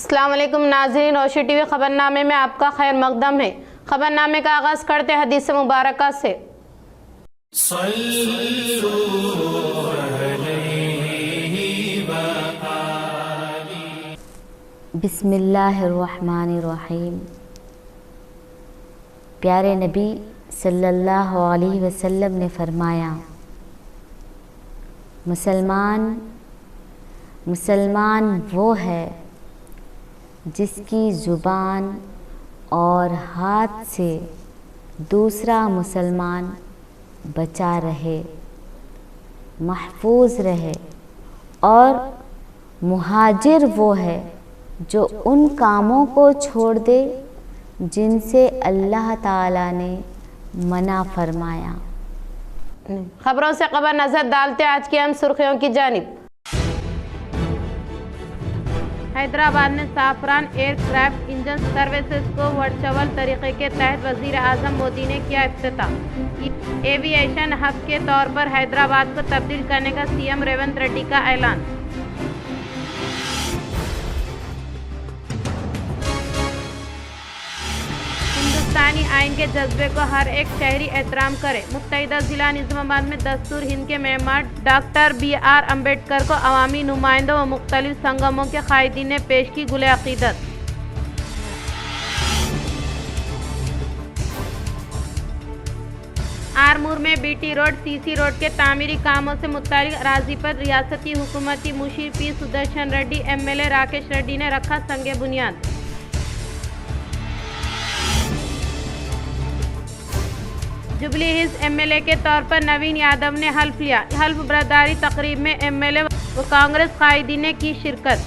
अस्सलाम वालेकुम नाज़रीन, रोशनी टीवी खबरनामे में आपका खैर मकदम है। खबरनामे का आगाज़ करते हैं हदीस मुबारका से। बिस्मिल्लाहिर्रहमानिर्रहीम। प्यारे नबी सल्लल्लाहु अलैहि वसल्लम ने फरमाया, मुसलमान वो है जिसकी ज़ुबान और हाथ से दूसरा मुसलमान बचा रहे, महफूज रहे। और मुहाजिर वो है जो उन कामों को छोड़ दे जिनसे अल्लाह ताला ने मना फरमाया। खबरों से खबर नजर डालते आज की अहम सुर्खियों की जानिब। हैदराबाद में साफरान एयरक्राफ्ट इंजन सर्विसेज को वर्चुअल तरीके के तहत वजीर आजम मोदी ने किया इफ्तिताह। एविएशन हब के तौर पर हैदराबाद को तब्दील करने का सीएम रेवंत रेड्डी का ऐलान। हिंदुस्तानी आइन के जज्बे को हर एक शहरी एहतराम करे। मुत्तहिदा जिला निजामाबाद में दस्तूर हिंद के मेहमान डॉक्टर BR अम्बेडकर को अवामी नुमाइंदों व मुख्तलिफ संगमों के कायदीन ने पेश की गुले अकीदत। आरमूर में BT रोड CC रोड के तामीरी कामों से मुतालिक अराजी पर रियासती हुकूमती मुशीर P सुदर्शन रेड्डी MLA राकेश रेड्डी ने रखा संगे बुनियाद। जुबली हिल्स MLA के तौर पर नवीन यादव ने हल्फ लिया। हल्फ बरदारी तकरीब में MLA व कांग्रेस कायदीन ने की शिरकत।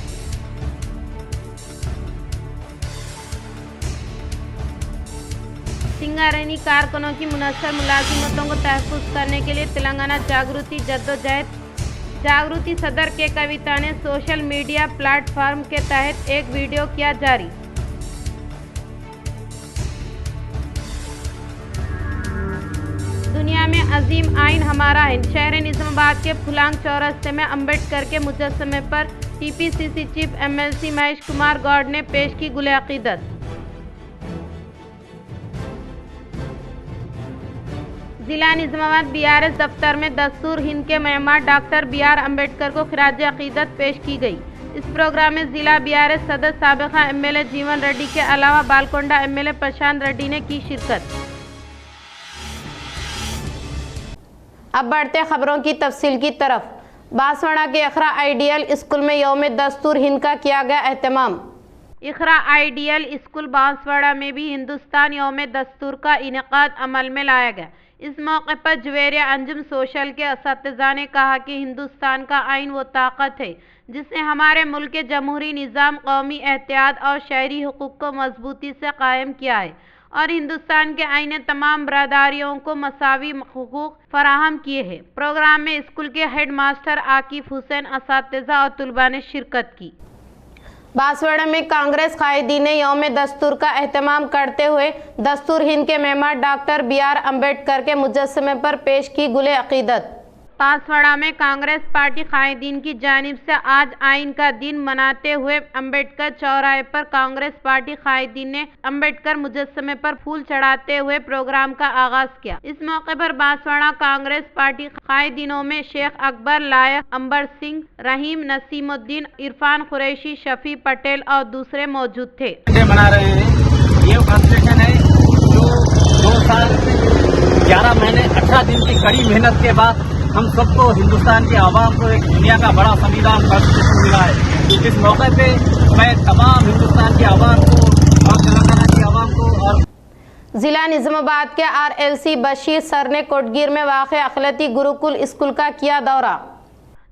सिंगारेनी कारकुनों की मुनस्सर मुलाजिमतों को तहफ़्फ़ुज़ करने के लिए तेलंगाना जागृति जद्दोजहद। जागृति सदर के कविता ने सोशल मीडिया प्लेटफॉर्म के तहत एक वीडियो किया जारी। दुनिया में अजीम आइन हमारा है। शहर निजामाबाद के फुलांग चौरस्ते में अम्बेडकर के मुजस्समे पर TPCC chief MLC Mahesh Kumar Goud ने पेश की गुले अकीदत। जिला निजामाबाद BRS दफ्तर में दस्तूर हिंद के मेहमान डॉक्टर BR अम्बेडकर को खिराज अकीदत पेश की गई। इस प्रोग्राम में जिला BRS सदर साबिका MLA जीवन रेड्डी के अलावा बालकोंडा MLA प्रशांत रेड्डी ने की शिरकत। अब बढ़ते खबरों की तफसील की तरफ। बांसवाड़ा के इकरा आइडियल स्कूल में यौम दस्तूर हिंद का किया गया एहतमाम। इकरा आइडियल स्कूल बांसवाड़ा में भी हिंदुस्तान यौम दस्तूर का इनेकाद अमल में लाया गया। इस मौके पर जवेरिया अंजुम सोशल के असातिज़ा ने कहा कि हिंदुस्तान का आइन वो ताकत है जिसने हमारे मुल्क के जमहूरी निज़ाम, कौमी एहतियात और शहरी हुकूक को मजबूती से कायम किया है और हिंदुस्तान के आइन ने तमाम बरादरियों को मसावी हुकूक फराहम किए हैं। प्रोग्राम में स्कूल के हेड मास्टर आकिफ हुसैन, असातिज़ा और तुलबा ने शिरकत की। बांसवाड़ा में कांग्रेस कायदीन ने यौम दस्तूर का एहतमाम करते हुए दस्तूर हिंद के मेहमान डॉक्टर BR अम्बेडकर के मुजस्समे पर पेश की गुले अकीदत। बांसवाड़ा में कांग्रेस पार्टी कायदीन की जानिब से आज आइन का दिन मनाते हुए अम्बेडकर चौराहे पर कांग्रेस पार्टी कायदीन ने अम्बेडकर मुजस्समे पर फूल चढ़ाते हुए प्रोग्राम का आगाज किया। इस मौके पर बांसवाड़ा कांग्रेस पार्टी कायदीनों में शेख अकबर, लायक, अंबर सिंह, रहीम, नसीमुद्दीन, इरफान कुरैशी, शफी पटेल और दूसरे मौजूद थे। मना रहे हैं ये कॉन्स्टिट्यूशन है जो 2 साल 11 महीने 18 दिन की कड़ी मेहनत के बाद हम सबको हिंदुस्तान की आवाम को एक दुनिया का बड़ा संविधान कॉन्स्टिट्यूशन मिला है। इस मौके पे मैं तमाम हिंदुस्तान की आवाम को और तेलंगाना की आवाम को और जिला निजामाबाद के RLC बशीर सर ने कोटगीर में वाक़ अखिलती गुरुकुल स्कूल का किया दौरा।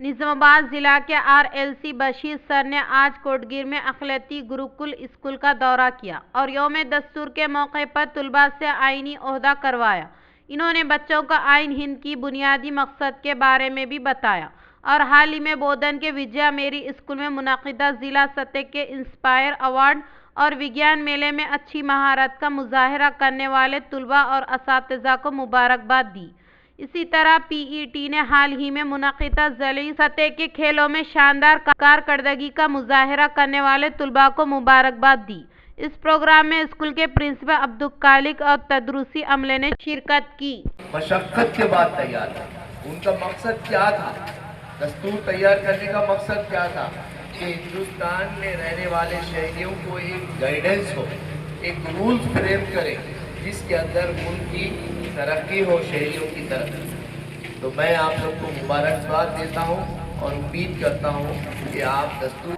निजामाबाद जिला के RLC बशीर सर ने आज कोटगीर में अखिलती गुरुकुल स्कूल का दौरा किया और यौम दस्तूर के मौके पर तुलबा से आइनी ओहदा करवाया। इन्होंने बच्चों को आइन हिंद की बुनियादी मकसद के बारे में भी बताया और हाल ही में बोधन के विजया मेरी स्कूल में मुनाकिदा जिला सतह के इंस्पायर अवार्ड और विज्ञान मेले में अच्छी महारत का मुजाहरा करने वाले तुलबा और असातिज़ा को मुबारकबाद दी। इसी तरह पीईटी ने हाल ही में मुनक़िदा ज़िली सतह के खेलों में शानदार कारकर्दगी का मुजाहरा करने वाले तुलबा को मुबारकबाद दी। इस प्रोग्राम में स्कूल के प्रिंसिपल अब्दुल खालिक और तदरुसी अमले ने शिरकत की। मशक्क़त के बाद तैयार था। उनका मकसद क्या था? दस्तूर तैयार करने का मकसद क्या था कि हिंदुस्तान में रहने वाले शहरियों को एक गाइडेंस हो, एक रूल्स फ्रेम करे जिसके अंदर मुल्क की तरक्की हो शहरियों की तरफ। तो मैं आप सबको मुबारकबाद देता हूँ और उम्मीद करता हूँ कि आप दस्तूर।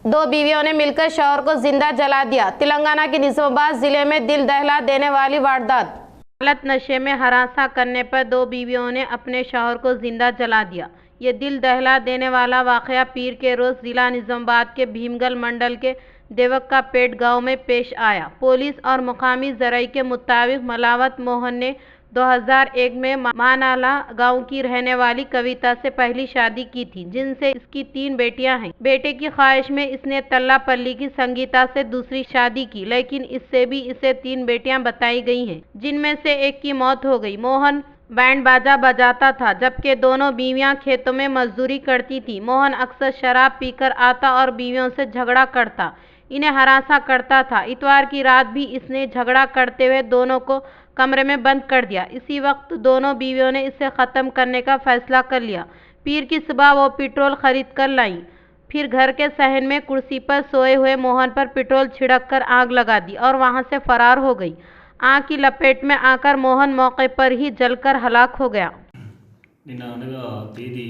दो बीवियों ने मिलकर शौहर को जिंदा जला दिया। तेलंगाना के निजामाबाद जिले में दिल दहला देने वाली वारदात। हालत नशे में हरासा करने पर दो बीवियों ने अपने शौहर को जिंदा जला दिया। ये दिल दहला देने वाला वाक़या पीर के रोज़ जिला निजामाबाद के भीमगल मंडल के देवक्का पेट गांव में पेश आया। पुलिस और मुकामी ज़राई के मुताबिक मलावत मोहन ने 2001 में मानाला गांव की रहने वाली कविता से पहली शादी की थी, जिनसे इसकी 3 बेटियां हैं। बेटे की ख्वाहिश में इसने तल्लापल्ली की संगीता से दूसरी शादी की, लेकिन इससे भी इसे 3 बेटियां बताई गई हैं, जिनमें से एक की मौत हो गई। मोहन बैंड बाजा बजाता था, जबकि दोनों बीवियां खेतों में मजदूरी करती थी। मोहन अक्सर शराब पीकर आता और बीवियों से झगड़ा करता, इन्हें हरासा करता था। इतवार की रात भी इसने झगड़ा करते हुए दोनों को कमरे में बंद कर दिया। इसी वक्त दोनों बीवियों ने इसे ख़त्म करने का फैसला कर लिया। पीर की सुबह वो पेट्रोल खरीद कर लाई, फिर घर के सहन में कुर्सी पर सोए हुए मोहन पर पेट्रोल छिड़क कर आग लगा दी और वहां से फरार हो गई। आग की लपेट में आकर मोहन मौके पर ही जलकर हलाक हो गया। నిన్న అనగా తేదీ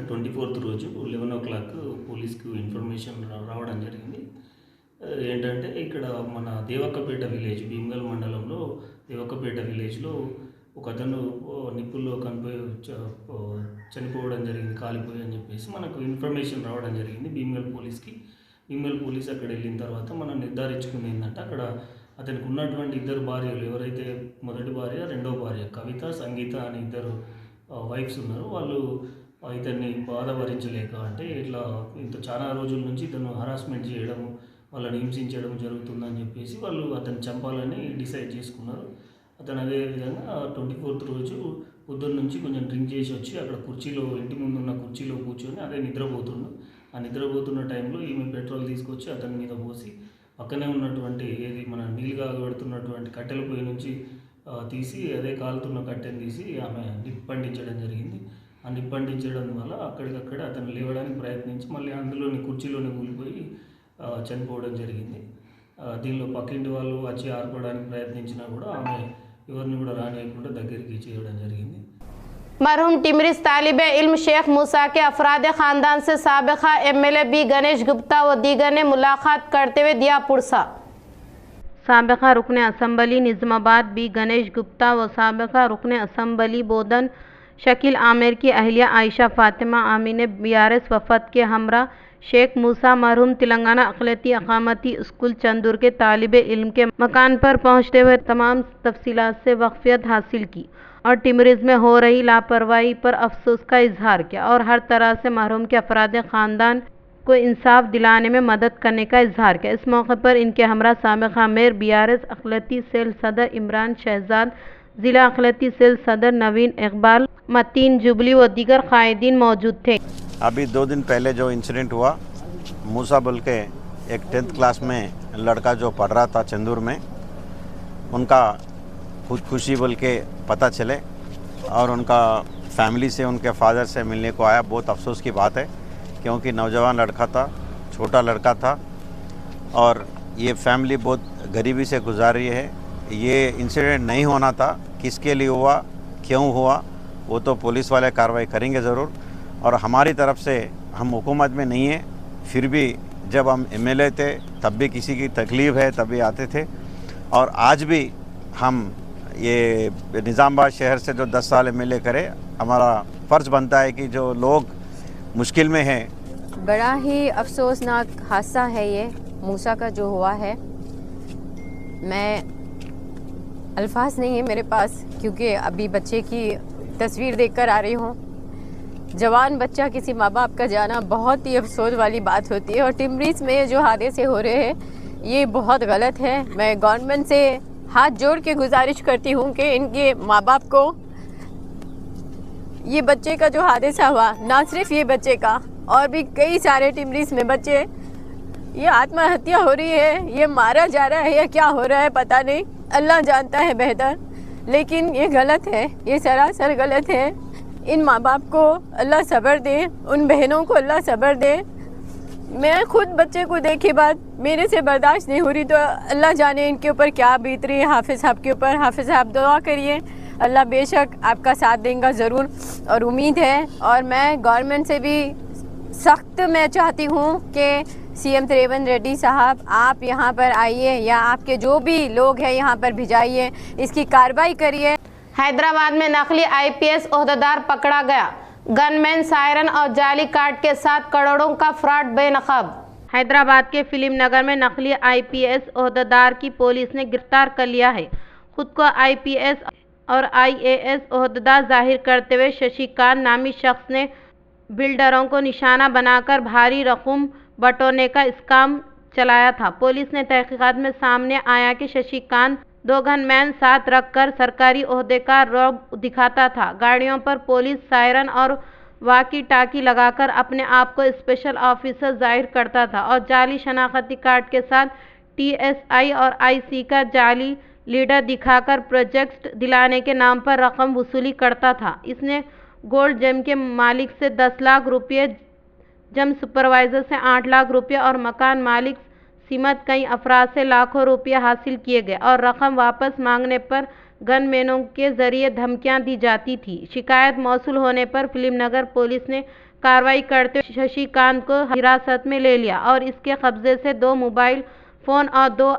24th రోజు 11 o'clock పోలీస్కు ఇన్ఫర్మేషన్ రావడం జరిగింది. ఏంటంటే ఇక్కడ మన దేవక్కపేట విలేజ్ భీమగల్ మండలంలో దేవక్కపేట విలేజ్లో ఒక అతను నిప్పుల్లో కనిపోయి చనిపోవడం జరిగింది, కాలిపోయి అని చెప్పేసి మనకు ఇన్ఫర్మేషన్ రావడం జరిగింది భీమగల్ పోలీస్కి. భీమగల్ పోలీస్ అక్కడ వెళ్ళిన తర్వాత మనం నిర్ధారించుకుంది ఏంటంటే అక్కడ అతనికి ఉన్నటువంటి 2 భార్యలు, ఎవరైతే మొదటి భార్య రెండో భార్య కవిత సంగీత అని 2 వైఫ్స్ ఉన్నారు. వాళ్ళు ఇతన్ని బాధ భరించలేక, అంటే ఇట్లా ఇంత చాలా రోజుల నుంచి ఇతను హరాస్మెంట్ చేయడం, వాళ్ళని హింసించడం జరుగుతుందని చెప్పేసి వాళ్ళు అతన్ని చంపాలని డిసైడ్ చేసుకున్నారు. అతను అదే విధంగా 24th రోజు పొద్దున్న నుంచి కొంచెం డ్రింక్ చేసి వచ్చి అక్కడ కుర్చీలో, ఇంటి ముందు ఉన్న కుర్చీలో కూర్చొని అదే నిద్రపోతుండు. ఆ నిద్రపోతున్న టైంలో ఈమె పెట్రోల్ తీసుకొచ్చి అతని మీద పోసి పక్కనే ఉన్నటువంటి ఏది మన నీళ్ళు కాగబెడుతున్నటువంటి కట్టెల పొయ్యి నుంచి తీసి అదే కాలుతున్న కట్టెని తీసి ఆమె నిప్పండించడం జరిగింది. ఆ నిప్పండించడం వల్ల అక్కడికక్కడ అతను లేవడానికి ప్రయత్నించి మళ్ళీ అందులోని కుర్చీలోనే కూలిపోయి చనిపోవడం జరిగింది. దీనిలో పక్కింటి వాళ్ళు వచ్చి ఆర్పడానికి ప్రయత్నించినా కూడా ఆమె ఎవరిని కూడా రానియకుండా దగ్గరికి చేయడం జరిగింది. मरहूम टिमरिस तालिबे इल्म शेख मूसा के अफराद ख़ानदान से साबिक़ा एमएलए बी गणेश गुप्ता व दीगर ने मुलाकात करते हुए दिया पुरसा। साबिक़ा रुकन असम्बली निज़ामाबाद बी गणेश गुप्ता व साबिक़ा रुकन असम्बली बोधन शकील आमिर की अहलिया आयशा फ़ातिमा आमी ने BRS वफ़द के हमरा शेख मूसा मरहूम तेलंगाना अक़लियती अक़ामती स्कूल चंदूर के तालिबे इल्म के मकान पर पहुँचते हुए तमाम तफसीलात से वाक़फ़ियत हासिल की और टिमरिस में हो रही लापरवाही पर अफसोस का इजहार किया और हर तरह से मरहूम के अफराद ख़ानदान को इंसाफ दिलाने में मदद करने का इजहार किया। इस मौके पर इनके हमरा साबिक़ा मेयर BRS अक़लियती सेल सदर इमरान शहजाद, ज़िला अक़लियती सेल सदर नवीन इकबाल, मतीन जुबली व दीगर क़ायदीन मौजूद थे। अभी 2 दिन पहले जो इंसिडेंट हुआ, मूसा बोल के एक 10th क्लास में लड़का जो पढ़ रहा था चंदूर में, उनका खुदकुशी बोल के पता चले और उनका फैमिली से, उनके फादर से मिलने को आया। बहुत अफसोस की बात है, क्योंकि नौजवान लड़का था, छोटा लड़का था और ये फैमिली बहुत गरीबी से गुजार रही है। ये इंसिडेंट नहीं होना था, किसके लिए हुआ, क्यों हुआ, वो तो पुलिस वाले कार्रवाई करेंगे ज़रूर। और हमारी तरफ से, हम हुकूमत में नहीं है, फिर भी जब हम MLA थे तब भी किसी की तकलीफ़ है तभी आते थे, और आज भी हम ये निज़ामाबाद शहर से जो 10 साल MLA करे, हमारा फ़र्ज़ बनता है कि जो लोग मुश्किल में हैं। बड़ा ही अफसोसनाक हादसा है ये मूसा का जो हुआ है। मैं अल्फाज नहीं है मेरे पास, क्योंकि अभी बच्चे की तस्वीर देखकर आ रही हूँ। जवान बच्चा किसी माँ बाप का जाना बहुत ही अफसोस वाली बात होती है, और टिमरिस में जो हादसे हो रहे हैं ये बहुत गलत है। मैं गवर्नमेंट से हाथ जोड़ के गुजारिश करती हूँ कि इनके माँ बाप को ये बच्चे का जो हादसा हुआ, ना सिर्फ ये बच्चे का और भी कई सारे टिमरीज में बच्चे, ये आत्महत्या हो रही है, ये मारा जा रहा है या क्या हो रहा है पता नहीं, अल्लाह जानता है बेहतर, लेकिन ये गलत है, ये सरासर गलत है। इन माँ बाप को अल्लाह सब्र दे, उन बहनों को अल्लाह सब्र दे। मैं खुद बच्चे को देखे बाद मेरे से बर्दाश्त नहीं हो रही, तो अल्लाह जाने इनके ऊपर क्या बीत रही है। हाफिज़ साहब के ऊपर, हाफिज़ साहब दुआ करिए, अल्लाह बेशक आपका साथ देगा ज़रूर, और उम्मीद है। और मैं गवर्नमेंट से भी सख्त मैं चाहती हूँ कि सीएम रेवंत रेड्डी साहब आप यहाँ पर आइए, या आपके जो भी लोग हैं यहाँ पर भिजाइए, इसकी कार्रवाई करिए। हैदराबाद में नकली आईपीएस ओहदेदार पकड़ा गया, गनमैन, सायरन और जाली कार्ड के साथ करोड़ों का फ्रॉड बेनकाब। हैदराबाद के फिल्म नगर में नकली आईपीएस ओहदेदार की पुलिस ने गिरफ्तार कर लिया है। खुद को आईपीएस और आईएएस ओहदेदार जाहिर करते हुए शशिकांत नामी शख्स ने बिल्डरों को निशाना बनाकर भारी रकम बटोरने का स्काम चलाया था। पुलिस ने तहकीकात में सामने आया कि शशिकांत 2 गनमैन साथ रखकर सरकारी ओहदे का रौब दिखाता था। गाड़ियों पर पुलिस सायरन और वाकी टाकी लगाकर अपने आप को स्पेशल ऑफिसर जाहिर करता था और जाली शनाख्ती कार्ड के साथ टीएसआई और आईसी का जाली लीडर दिखाकर प्रोजेक्ट दिलाने के नाम पर रकम वसूली करता था। इसने गोल्ड जेम के मालिक से 10 लाख रुपये, जम सुपरवाइजर से 8 लाख रुपये और मकान मालिक सीमत कई अफराद से लाखों रुपये हासिल किए गए और रकम वापस मांगने पर गनमैनों के जरिए धमकियां दी जाती थी। शिकायत मौसूल होने पर फिल्मनगर पुलिस ने कार्रवाई करते हुए शशिकांत को हिरासत में ले लिया और इसके कब्जे से 2 मोबाइल फ़ोन और 2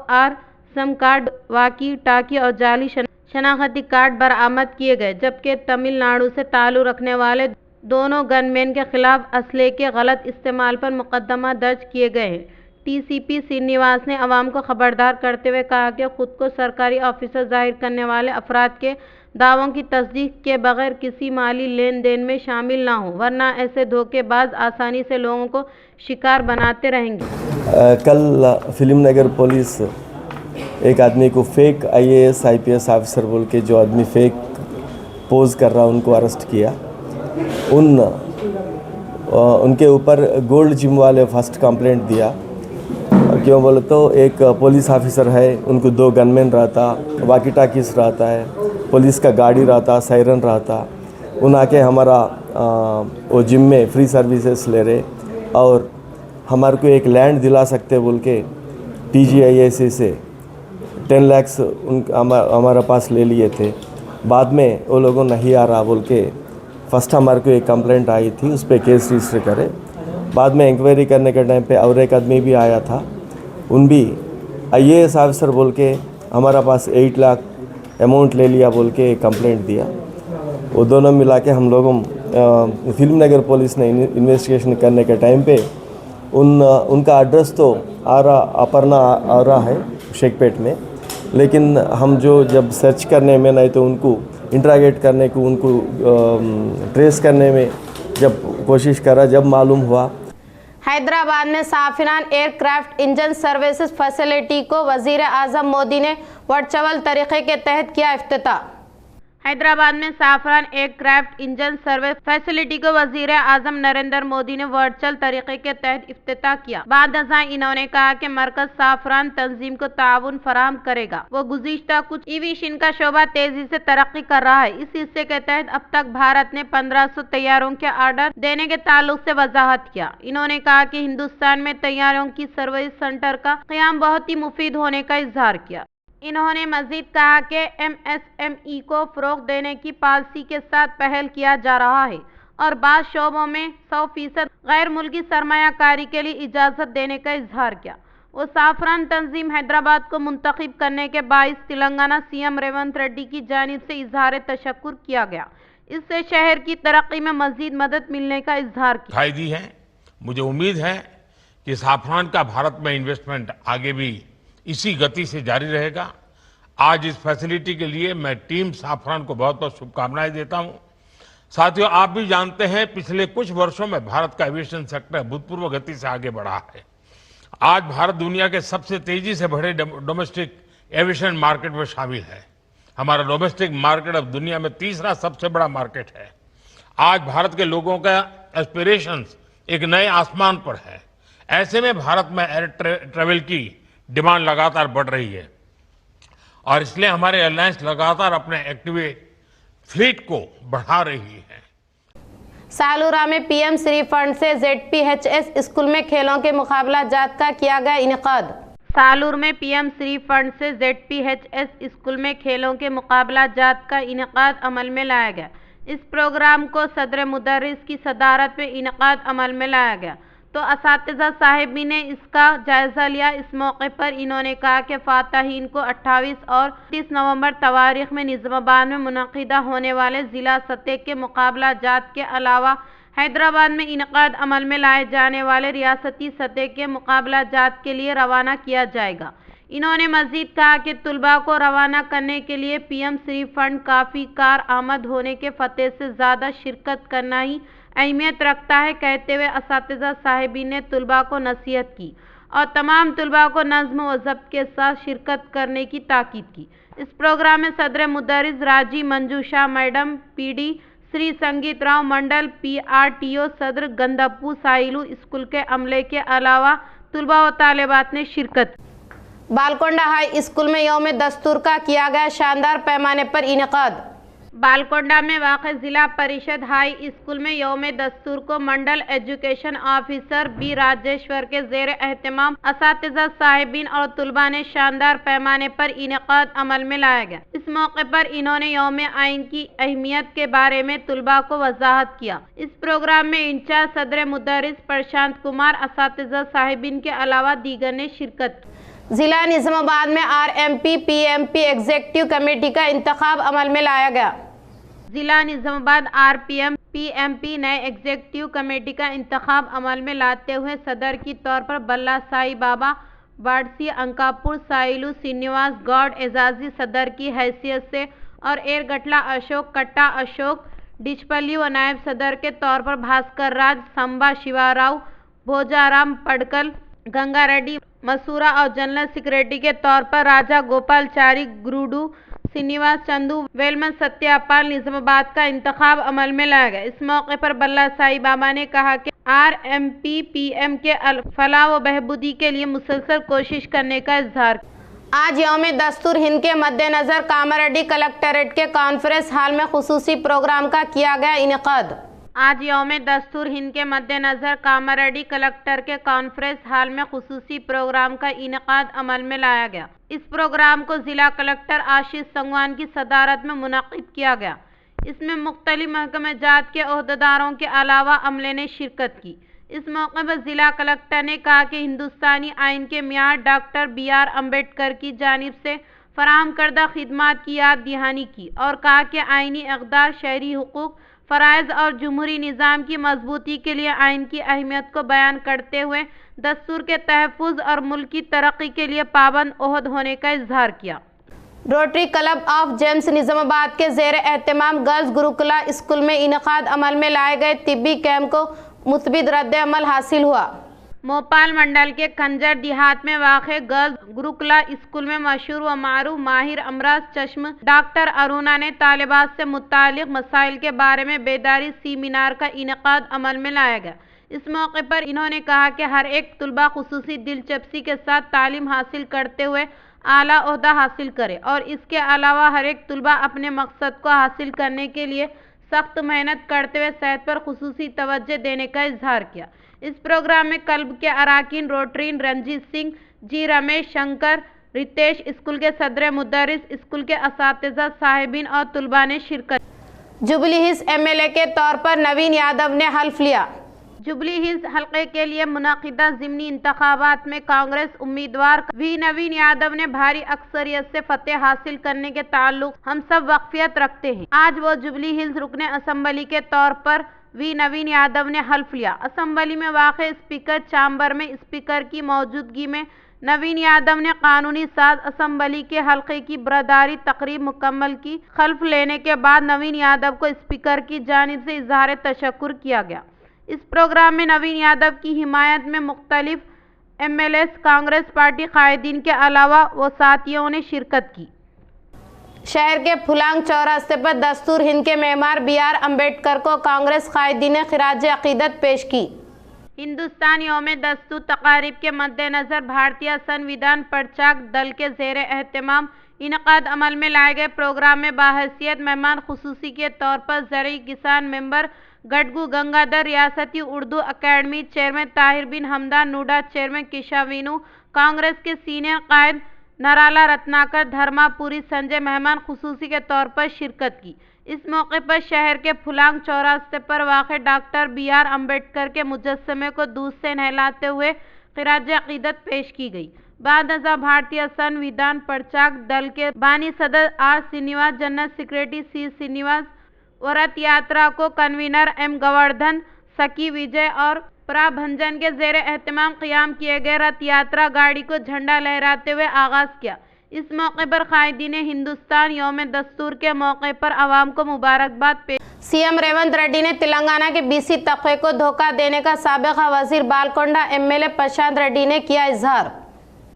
सिम कार्ड, वाकी टाकी और जाली शनाख्ती कार्ड बरामद किए गए, जबकि तमिलनाडु से ताल्लुक़ रखने वाले दोनों गनमैन के खिलाफ असले के गलत इस्तेमाल पर मुकदमा दर्ज किए गए हैं। टीसीपी श्रीनिवास ने अवाम को खबरदार करते हुए कहा कि खुद को सरकारी ऑफिसर जाहिर करने वाले अफराद के दावों की तस्दीक के बगैर किसी माली लेन देन में शामिल ना हो, वरना ऐसे धोखेबाज आसानी से लोगों को शिकार बनाते रहेंगे। कल फिल्म नगर पुलिस एक आदमी को फेक आईएएस आईपीएस ऑफिसर बोल के, जो आदमी फेक पोज कर रहा उनको अरेस्ट किया। उनके ऊपर गोल्ड जिम वाले फर्स्ट कंप्लेंट दिया। क्यों बोले तो एक पुलिस ऑफिसर है, उनको 2 गनमैन रहता, वाकी टाकीस रहता है, पुलिस का गाड़ी रहता, सायरन रहता। उन आके हमारा वो जिम में फ्री सर्विसेज ले रहे और हमारे को एक लैंड दिला सकते बोल के TGIAC से 10 लाख हमारा पास ले लिए थे। बाद में वो लोगों नहीं आ रहा बोल के फर्स्ट हमारे को एक कंप्लेंट आई थी, उस पर केस रजिस्टर करे। बाद में इंक्वायरी करने के टाइम पे और एक आदमी भी आया था, उन भी आईएएस ऑफिसर बोल के हमारा पास 8 लाख अमाउंट ले लिया बोल के कंप्लेंट दिया। वो दोनों मिला के हम लोगों फिल्म नगर पुलिस ने इन्वेस्टिगेशन करने के टाइम पे उनका एड्रेस तो अपर्णा आ रहा है शेखपेट में, लेकिन हम जब सर्च करने में, नहीं तो उनको इंट्रागेट करने को, उनको ट्रेस करने में जब कोशिश करा, जब मालूम हुआ। हैदराबाद में साफिरान एयरक्राफ्ट इंजन सर्विसेज फैसिलिटी को वजीर आजम मोदी ने वर्चुअल तरीके के तहत किया इफ्तिताह। हैदराबाद में Safran aircraft engine service facility को वजीर आजम नरेंद्र मोदी ने वर्चुअल तरीके के तहत इफ्तिताह किया। बाद इन्होंने कहा कि मरकज साफरान तंजीम को ताउन फराहम करेगा। वो गुज़िश्ता कुछ एविएशन का शोबा तेजी से तरक्की कर रहा है। इस हिस्से के तहत अब तक भारत ने 1500 तैयारों के ऑर्डर देने के ताल्लुक से वजाहत किया। इन्होंने कहा कि हिंदुस्तान में तैयारों की सर्विस सेंटर का क़याम बहुत ही मुफीद होने का इजहार किया। इन्होंने मजीद कहा कि MSME को फ़रोग़ देने की पॉलिसी के साथ पहल किया जा रहा है और बाज़ शोबों में 100% गैर मुल्की सरमायाकारी के लिए इजाज़त देने का इजहार किया। वो साफरान तंजीम हैदराबाद को मुंतखब करने के बाइस तेलंगाना CM रेवंत रेड्डी की जानिब से इजहार तशक्कुर किया गया। इससे शहर की तरक्की में मजीद मदद मिलने का इजहार किया दी है। मुझे उम्मीद है कि साफरान का भारत में इन्वेस्टमेंट आगे भी इसी गति से जारी रहेगा। आज इस फैसिलिटी के लिए मैं टीम साफरान को बहुत बहुत शुभकामनाएं देता हूं। साथियों, आप भी जानते हैं पिछले कुछ वर्षों में भारत का एविएशन सेक्टर भूतपूर्व गति से आगे बढ़ा है। आज भारत दुनिया के सबसे तेजी से बढ़े डोमेस्टिक एविएशन मार्केट में शामिल है। हमारा डोमेस्टिक मार्केट अब दुनिया में तीसरा सबसे बड़ा मार्केट है। आज भारत के लोगों का एस्पिरेशंस एक नए आसमान पर है। ऐसे में भारत में एयर ट्रेवल की डिमांड लगातार बढ़ रही है और इसलिए हमारे एयरलाइंस लगातार अपने एक्टिवेट फ्लीट को बढ़ा रही है। सालूरा में पीएम श्री फंड से ZPHS स्कूल में खेलों के मुकाबला जात का किया गया इनेकाद। सालूर में पीएम श्री फंड से ZPHS स्कूल में खेलों के मुकाबला जात का इनेकाद अमल में लाया गया। इस प्रोग्राम को सदर मुदर्रिस की सदारत में इनेकाद अमल में लाया गया तो असातिज़ा साहिबीन ने इसका जायज़ा लिया। इस मौके पर इन्होंने कहा कि फ़ातहीन को 28 और 30 नवंबर तवारीख में निज़ामाबाद में मुनक़िदा होने वाले ज़िला सतह के मुकाबला जात के अलावा हैदराबाद में इनेकाद अमल में लाए जाने वाले रियासती सतह के मुकाबला जात के लिए रवाना किया जाएगा। इन्होंने मज़ीद कहा कि तुलबा को रवाना करने के लिए पीएम श्री फंड काफ़ी कार आमद होने के फ़तेह से ज़्यादा शिरकत करना ही अहमियत रखता है। कहते हुए असातिज़ा साहिबीन ने तुलबा को नसीहत की और तमाम तुलबा को नज़्म व ज़ब्त के साथ शिरकत करने की ताकीद की। इस प्रोग्राम में सदर मुदर्रिस राजी मंजूषा मैडम, PD श्री संगीत राव मंडल, PRTO सदर गंदप्पू साइलू स्कूल के अमले के अलावा तुलबा व तालिबात ने शिरकत की। बालकोंडा हाई स्कूल में यौम दस्तूर का किया गया शानदार पैमाने पर इनेकाद। बालकोंडा में वाक़ ज़िला परिषद हाई स्कूल में यौम दस्तूर को मंडल एजुकेशन ऑफिसर B राजेश्वर के ज़ेर एहतमाम असातिज़ा साहिबीन और तुलबा ने शानदार पैमाने पर इनेकाद अमल में लाया गया। इस मौके पर इन्होंने यौम आइन की अहमियत के बारे में तुलबा को वजाहत किया। इस प्रोग्राम में इंचार्ज सदर मुदर्रिस प्रशांत कुमार, असातिज़ा साहिबीन के अलावा दीगर ने शिरकत की। जिला निज़ामाबाद में RMP PMP एग्जीक्यूटिव कमेटी का इंतखाब अमल में लाया गया। जिला निज़ामाबाद RPM PMP नए एग्जीक्यूटिव कमेटी का इंतखाब अमल में लाते हुए सदर की तौर पर बल्ला साई बाबा वाडसी अंकापुर साइलू श्रीनिवास गौड एजाजी सदर की हैसियत से और एरगटला अशोक कट्टा अशोक डिचपल्ली व नायब सदर के तौर पर भास्कर राज संबा शिवाराव भोजाराम पडकल गंगा रेड्डी मसूरा और जनरल सेक्रेटरी के तौर पर राजा गोपालचारी गुरुडू श्रीनिवास चंदू वेलमन सत्यापाल निज़ामाबाद का इंतखाब अमल में लाया गया। इस मौके पर बल्ला साई बाबा ने कहा कि RMP PM के फलाह व बहबूदी के लिए मुसलसल कोशिश करने का इजहार। आज यौम दस्तूर हिंद के मद्देनज़र कामारेड्डी कलेक्ट्रेट के कॉन्फ्रेंस हॉल में खुसूसी प्रोग्राम का किया गया इनेकाद। आज यौम दस्तूर हिंद के मद्देनज़र कामारेड्डी कलेक्टर के कॉन्फ्रेंस हॉल में खुसूसी प्रोग्राम का इनेकाद अमल में लाया गया। इस प्रोग्राम को ज़िला कलेक्टर आशीष संगवान की सदारत में मुनक़िद किया गया। इसमें मुख्तलिफ महकमे जात के ओहदेदारों के अलावा अमले ने शिरकत की। इस मौके पर ज़िला कलेक्टर ने कहा कि हिंदुस्तानी आइन के मियार डॉक्टर BR अम्बेडकर की जानिब से फराहम करदा खिदमात की याद दहानी की और कहा कि आइनी इक़दार, शहरी हुकूक, फ़राइज़ और जमहूरी निज़ाम की मजबूती के लिए आइन की अहमियत को बयान करते हुए दस्तूर के तहफ़्फ़ुज़ और मुल्क की तरक्की के लिए पाबंद ओहद होने का इजहार किया। Rotary club of James Nizamabad के ज़ेर एहतमाम गर्ल्स गुरुकुला स्कूल में इनेकाद अमल में लाए गए तिब्बी कैंप को मुस्बित रद्द अमल हासिल हुआ। मोपाल मंडल के खंजर देहात में वाक़े गर्ल्स गुरुकुला स्कूल में मशहूर व मारूफ माहिर अमराज चश्म डॉक्टर अरुणा ने तालिबात से मुतालिक मसाइल के बारे में बेदारी सेमिनार का इनेकाद अमल में लाया गया। इस मौके पर इन्होंने कहा कि हर एक तुलबा खुसूसी दिलचस्पी के साथ तालीम हासिल करते हुए आला ओहदा हासिल करे और इसके अलावा हर एक तुलबा अपने मकसद को हासिल करने के लिए सख्त मेहनत करते हुए सेहत पर खुसूसी तवज्जो देने का इजहार किया। इस प्रोग्राम में क्लब के अराकीन रोटरीन रंजीत सिंह जी, रमेश शंकर, रितेश, स्कूल के सदर मुदर्रिस, स्कूल के असातिज़ा साहिबीन और तुलबा ने शिरकत। जुबली हिल्स MLA के तौर पर नवीन यादव ने हल्फ लिया। जुबली हिल्स हल्के के लिए मुनाकिदा ज़िमनी इंतखाबात में कांग्रेस उम्मीदवार V नवीन यादव ने भारी अक्सरियत से फतेह हासिल करने के ताल्लुक हम सब वाक़फियत रखते हैं। आज वो जुबली हिल्स रुकने असम्बली के तौर पर V नवीन यादव ने हल्फ लिया। असम्बली में वाक़े स्पीकर चैम्बर में स्पीकर की मौजूदगी में नवीन यादव ने कानूनी साज असम्बली के हल्के की बरदारी तकरीब मुकम्मल की। हल्फ लेने के बाद नवीन यादव को स्पीकर की जानिब से इज़हार तशक्कुर किया गया। इस प्रोग्राम में नवीन यादव की हिमायत में मुख्तलिफ MLAs, कांग्रेस पार्टी कायदीन के अलावा वो साथियों ने शिरकत की। शहर के फुलांग चौरास्ते पर दस्तूर हिंद के मेमार BR अम्बेडकर को कांग्रेस कायदीन ने खिराज अकीदत पेश की। हिंदुस्तान यौम दस्तूर तकारीब के मद्देनजर भारतीय संविधान प्रचारक दल के ज़ेर एहतमाम इनकाद अमल में लाए गए प्रोग्राम में बाहैसियत मेहमान खुसूसी के तौर पर ज़रई किसान मेंबर गडगू गंगाधर, रियासती उर्दू अकेडमी चेयरमैन ताहिर बिन हमदान, नूडा चेयरमैन किशावीनू, कांग्रेस के सीनियर कायद नराला रत्नाकर, धर्मापुरी संजय मेहमान खुसूसी के तौर पर शिरकत की। इस मौके पर शहर के फुलांग चौरास्ते पर वाक़े डॉक्टर BR अम्बेडकर के मुजस्समे को दूध से नहलाते हुए खिराज अकीदत पेश की गई। बाद अज़ा भारतीय संविधान प्रचारक दल के बानी सदर R Srinivas, general secretary C Srinivas और रथ यात्रा को कन्वीनर M गोवर्धन, सखी विजय और प्रभंजन के ज़ेर एहतमाम क़याम किए गए रथ यात्रा गाड़ी को झंडा लहराते हुए आगाज़ किया। इस मौके पर कायदीन ने हिंदुस्तान यौम दस्तूर के मौके पर आवाम को मुबारकबाद पेश। CM रेवंत रेड्डी ने तेलंगाना के BC तबके को धोखा देने का साबिक़ा वज़ीर बालकोंडा MLA प्रशांत रेड्डी ने किया इजहार।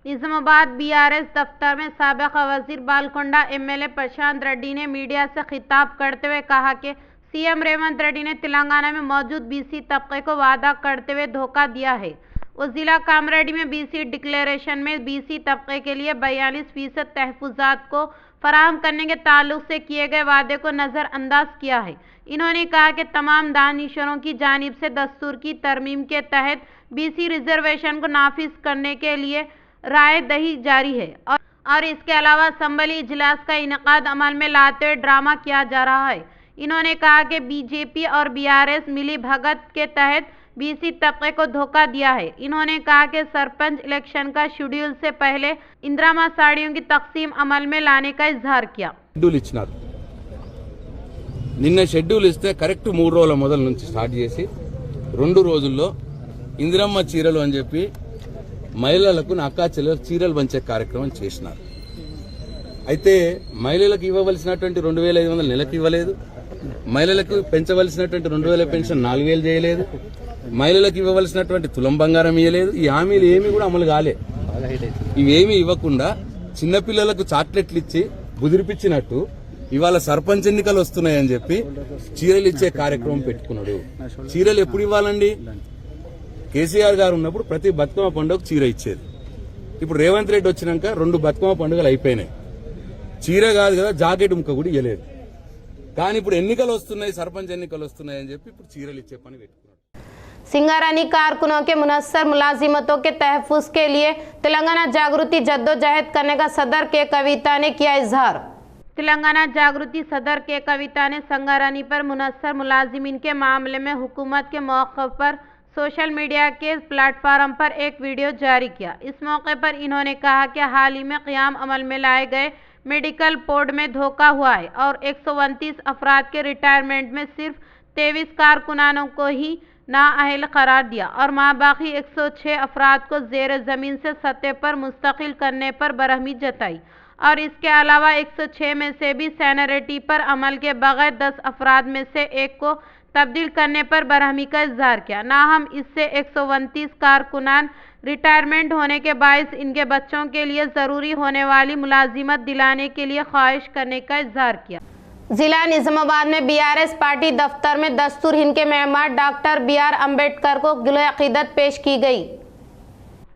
निज़ामाबाद BRS दफ्तर में साबिक़ा वज़ीर बालकोंडा MLA प्रशांत रेड्डी ने मीडिया से खिताब करते हुए कहा कि CM रेवंत रेड्डी ने तेलंगाना में मौजूद BC तबके को वादा करते हुए धोखा दिया है। वो जिला कामरेड्डी में BC डिक्लेरेशन में BC तबके के लिए 42% तहफ़्फ़ुज़ात को फराहम करने के ताल्लुक से किए गए वादे को नज़रअंदाज किया है। इन्होंने कहा कि तमाम दानिशरों की जानिब से दस्तूर की तरमीम के तहत BC रिजर्वेशन को नाफिज करने के लिए राय दही जारी है और इसके अलावा असम्बली इजलास का इनेकाद अमल में लाते हुए ड्रामा किया जा रहा है। इन्होंने कहा कि BJP और BRS मिली भगत के तहत BC तबके को धोखा दिया है। इन्होंने कहा कि सरपंच इलेक्शन का शेड्यूल से पहले इंदिरामा साड़ियों की तकसीम अमल में लाने का इजहार किया। షెడ్యూల్ ఇచ్చినారు, నిన్న షెడ్యూల్ ఇస్తే కరెక్ట్ 3 రోజుల మొదలు నుంచి స్టార్ట్ చేసి 2 రోజుల్లో ఇందిరమ్మ చీరలు అని చెప్పి మహిళలకు అక్కా చెల్లెలకు చీరలు పంచే కార్యక్రమం చేసినారు. అయితే మహిళలకు ఇవ్వవలసినటువంటి 2500 నెలకు ఇవ్వలేదు, మహిళలకు పెంచవలసినటువంటి 2000 పెన్షన్ 4000 చేయలేదు, మహిళలకు ఇవ్వవలసినటువంటి తులం బంగారం ఇవ్వలేదు. ఈ హామీలు ఏమీ కూడా అమలు కాలే. ఇవేమీ ఇవ్వకుండా చిన్నపిల్లలకు చాక్లెట్లు ఇచ్చి బుదిరిపించినట్టు ఇవాళ సర్పంచ్ ఎన్నికలు వస్తున్నాయని చెప్పి చీరలు ఇచ్చే కార్యక్రమం పెట్టుకున్నాడు. చీరలు ఎప్పుడు ఇవ్వాలండి? కేసీఆర్ గారు ఉన్నప్పుడు ప్రతి బతుకమ్మ పండుగకు చీర ఇచ్చేది. ఇప్పుడు రేవంత్ రెడ్డి వచ్చినాక 2 బతుకమ్మ పండుగలు అయిపోయినాయి. చీర కాదు కదా, జాకెట్ ముక్క కూడా ఇవ్వలేదు. కానీ ఇప్పుడు ఎన్నికలు వస్తున్నాయి, సర్పంచ్ ఎన్నికలు వస్తున్నాయని చెప్పి ఇప్పుడు చీరలు ఇచ్చే పని పెట్టుకున్నాడు. सिंगारानी कारकुनों के मुनस्सर मुलाजिमतों के तहफ़्फ़ुज़ के लिए तेलंगाना जागृति जद्दोजहद करने का सदर के कविता ने किया इजहार। तेलंगाना जागृति सदर के कविता ने संगारानी पर मुनस्सर मुलाजिमीन के मामले में हुकूमत के मौक़िफ़ पर सोशल मीडिया के प्लेटफार्म पर एक वीडियो जारी किया। इस मौके पर इन्होंने कहा कि हाल ही में क़याम अमल में लाए गए मेडिकल बोर्ड में धोखा हुआ है और 129 अफराद के रिटायरमेंट में सिर्फ 23 कारकुनानों को ही नाअहल करार दिया और बाकी 106 अफराद को ज़ेर ज़मीन से सतह पर मुस्तकिल करने पर बरहमी जताई और इसके अलावा 106 में से भी सैनरिटी पर अमल के बगैर 10 अफराद में से एक को तब्दील करने पर बरहमी का इजहार किया। नाहम इससे 129 कारकुनान रिटायरमेंट होने के बायस इनके बच्चों के लिए ज़रूरी होने वाली मुलाजिमत दिलाने के लिए ख्वाहिश करने का इजहार किया। जिला निज़ामाबाद में BRS पार्टी दफ्तर में दस्तूर हिंद के मेहमान डॉक्टर BR अम्बेडकर को गिले अकीदत पेश की गई।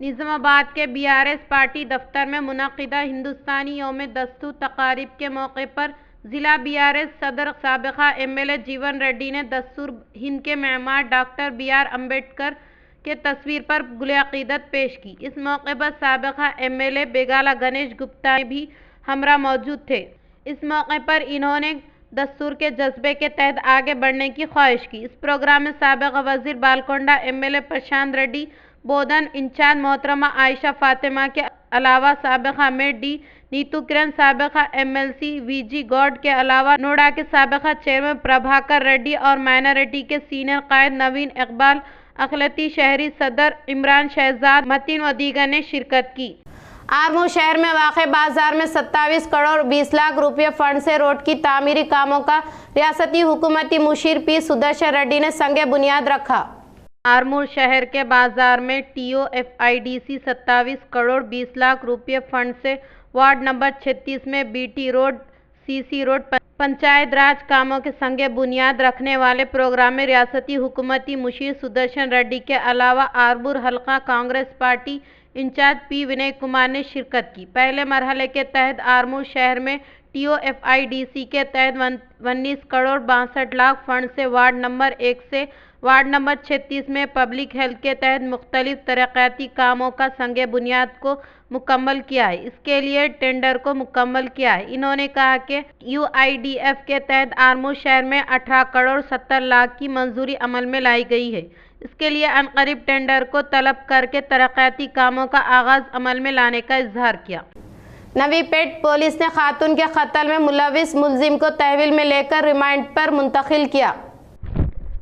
निज़ामाबाद के BRS पार्टी दफ्तर में मुनक़िदा हिंदुस्तानी यौम दस्तूर तकारीब के मौके पर जिला BRS सदर साबिक़ा MLA जीवन रेड्डी ने दस्तूर हिंद के मेहमान डॉक्टर BR अम्बेडकर के तस्वीर पर गिले अकीदत पेश की। इस मौके पर साबिक़ा MLA बेगाला गणेश गुप्ता भी हमरा मौजूद थे। इस मौके पर इन्होंने दस्तूर के जज्बे के तहत आगे बढ़ने की ख्वाहिश की। इस प्रोग्राम में साबिक़ा वज़ीर बालकोंडा MLA प्रशांत रेड्डी, बोधन इंचार्ज मोहतरमा आयशा फातिमा के अलावा साबिक़ा मेयर D नीतू किरण, साबिक़ा MLC VG गौड के अलावा नोडा के साबिक़ा चेयरमैन प्रभाकर रेड्डी और माइनॉरिटी के सीनियर कायद नवीन इकबाल, अक़लियती शहरी सदर इमरान शहजाद, मतीन व दीगर ने शिरकत की। आरमू शहर में वाक़े बाजार में 27 करोड़ 20 लाख रुपये फंड से रोड की तामीरी कामों का रियासती हुकूमती मुशीर P सुदर्शन रेड्डी ने संगे बुनियाद रखा। आरमूर शहर के बाजार में TOFIDC 27 करोड़ 20 लाख रुपये फंड से वार्ड नंबर 36 में BT road CC road panchayat raj कामों के संगे बुनियाद रखने वाले प्रोग्राम में रियासती हुकूमती मुशीर सुदर्शन रेड्डी के अलावा आरमूर हल्का Congress party in charge P Vinay Kumar ने शिरकत की। पहले मरहले के तहत आरमूर शहर में TOFIDC के तहत 19 करोड़ 62 लाख फंड से वार्ड नंबर 1 से वार्ड नंबर 36 में पब्लिक हेल्थ के तहत मुख्तलिफ तरक्याती कामों का संगे बुनियाद को मुकम्मल किया है। इसके लिए टेंडर को मुकम्मल किया है। इन्होंने कहा कि UIDF के तहत आरमूर शहर में 18 करोड़ 70 लाख की मंजूरी अमल में लाई गई है। इसके लिए अनकरीब टेंडर को तलब करके तरक्याती कामों का आगाज अमल में लाने का इजहार किया। नवी पेट पुलिस ने खातून के कत्ल में मुलविस मुलजिम को तहवील में लेकर रिमांड पर मुंतकिल किया।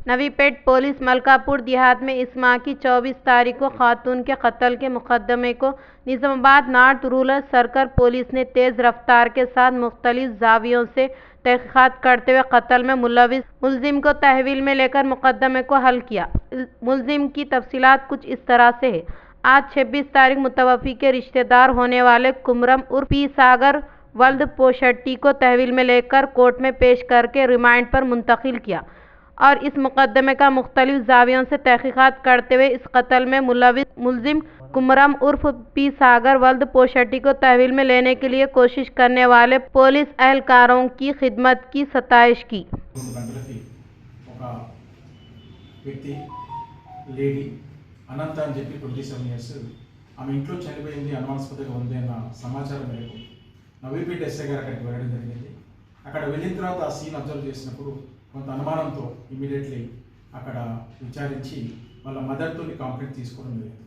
नवी पेट पुलिस मलकापुर देहात में इस माह की 24 तारीख को खातून के कत्ल के मुकदमे को Nizamabad north rural circle police ने तेज़ रफ्तार के साथ मुख्तलिफ जावियों से तहकीकात करते हुए कत्ल में मुलविस मुलजिम को तहवील में लेकर मुकदमे को हल किया। मुलजिम की तफसीलात कुछ इस तरह से है। आज 26 तारीख मुतवफ़ी के रिश्तेदार होने वाले कुमरम उर्फ पी सागर वल्द पोशट्टी को तहवील में लेकर कोर्ट में पेश करके रिमांड पर मुंतकिल किया और इस मुकदमे का मुख्तलिफ जावियों से तहकीकात करते हुए इस कत्ल में मुलविस मुलजिम कुमरम उर्फ पी सागर वल्द पोशट्टी को तहवील में लेने के लिए कोशिश करने वाले पुलिस एहलकारों की खिदमत की सताइश की। అనంత అని చెప్పి 27 ఇయర్స్ ఆమె ఇంట్లో చనిపోయింది అనుమానాస్పదంగా ఉంది అన్న సమాచారం మేరకు నవీపేట ఎస్ఐ గారు అక్కడికి వెళ్ళడం జరిగింది. అక్కడ వెళ్ళిన తర్వాత ఆ సీన్ అబ్జర్వ్ చేసినప్పుడు కొంత అనుమానంతో ఇమీడియట్లీ అక్కడ విచారించి వాళ్ళ మదర్తో కంప్లైంట్ తీసుకోవడం జరిగింది.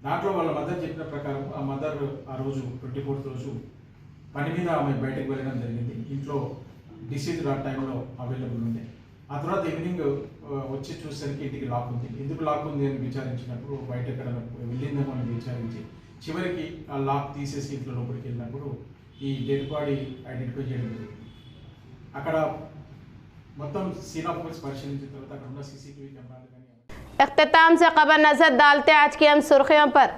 దాంట్లో వాళ్ళ మదర్ చెప్పిన ప్రకారం ఆ మదర్ ఆ రోజు 24th రోజు పని మీద ఆమె బయటకు వెళ్ళడం జరిగింది. ఇంట్లో డిసీజ్డ్ ఆ టైంలో అవైలబుల్ ఉంది. ఆ తర్వాత ఈవినింగ్ వచ్చి చూసేసరికి ఇంటికి లాక్ ఉంది. ఎందుకు లాక్ ఉంది అని విచారించినప్పుడు బయట ఎక్కడ వెళ్ళిందేమో అని విచారించి చివరికి ఆ లాక్ తీసేసి ఇంట్లో లోపలికి వెళ్ళినప్పుడు ఈ డెడ్ బాడీ ఐడెంటిఫై చేయడం జరిగింది. అక్కడ మొత్తం సీన్ ఆఫ్ కేస్ పరిశీలించిన తర్వాత అక్కడ ఉన్న CCTV కెమెరాలు కానీ इख्तिताम से खबर नजर डालते आज की हम सुर्खियों पर।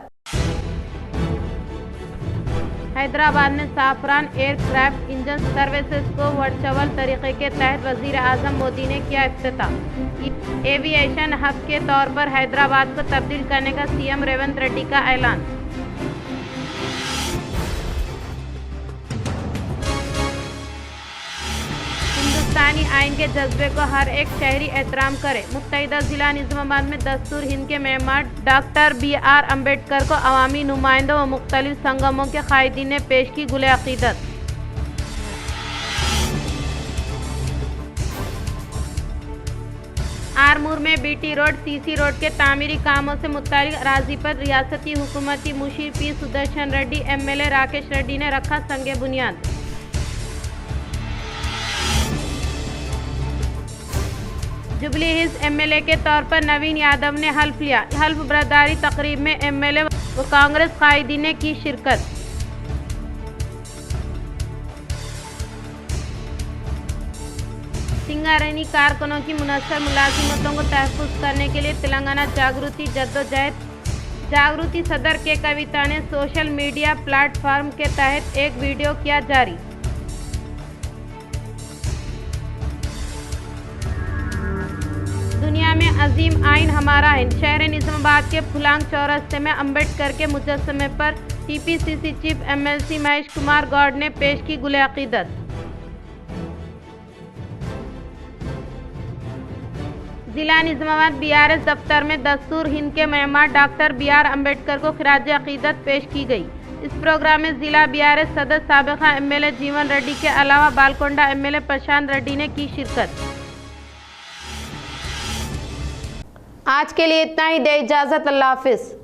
हैदराबाद में साफरान एयरक्राफ्ट इंजन सर्विसेज को वर्चुअल तरीके के तहत वजीर आजम मोदी ने किया इफ्तिताह। एविएशन हब के तौर पर हैदराबाद को तब्दील करने का CM रेवंत रेड्डी का ऐलान। हिंदुस्तानी आइन के जज्बे को हर एक शहरी एहतराम करे। मुत्तहिदा जिला निजामाबाद में दस्तूर हिंद के मेहमान डॉक्टर BR अम्बेडकर को अवामी नुमाइंदों व मुख्तलिफ संगमों के कायदीन ने पेश की गुले अकीदत। आरमूर में BT रोड CC रोड के तामीरी कामों से मुतालिक अराजी पर रियासती हुकूमती मुशीर P सुदर्शन रेड्डी MLA राकेश रेड्डी ने रखा संगे बुनियाद। जुबली हिल्स MLA के तौर पर नवीन यादव ने हल्फ लिया। हल्फ बरदारी तकरीब में MLA व कांग्रेस कायदीन ने की शिरकत। सिंगारेनी कारकुनों की मुनस्सर मुलाजिमतों को तहफ़्फ़ुज़ करने के लिए तेलंगाना जागृति जद्दोजहद जागृति सदर के कविता ने सोशल मीडिया प्लेटफॉर्म के तहत एक वीडियो किया जारी। दुनिया में अजीम आइन हमारा आइन। शहर निजामाबाद के फुलांग चौरस्ते में अम्बेडकर के मुजस्समे पर TPCC chief MLC Mahesh Kumar Goud ने पेश की गुले अकीदत। जिला निजामाबाद BRS दफ्तर में दस्तूर हिंद के मेहमान डॉक्टर BR अम्बेडकर को खिराज अकीदत पेश की गई। इस प्रोग्राम में जिला BRS सदस्य साबिका MLA जीवन रेड्डी के अलावा बालकोंडा MLA प्रशांत रेड्डी ने की शिरकत। आज के लिए इतना ही, दे इजाज़त, अल्लाह हाफिज़।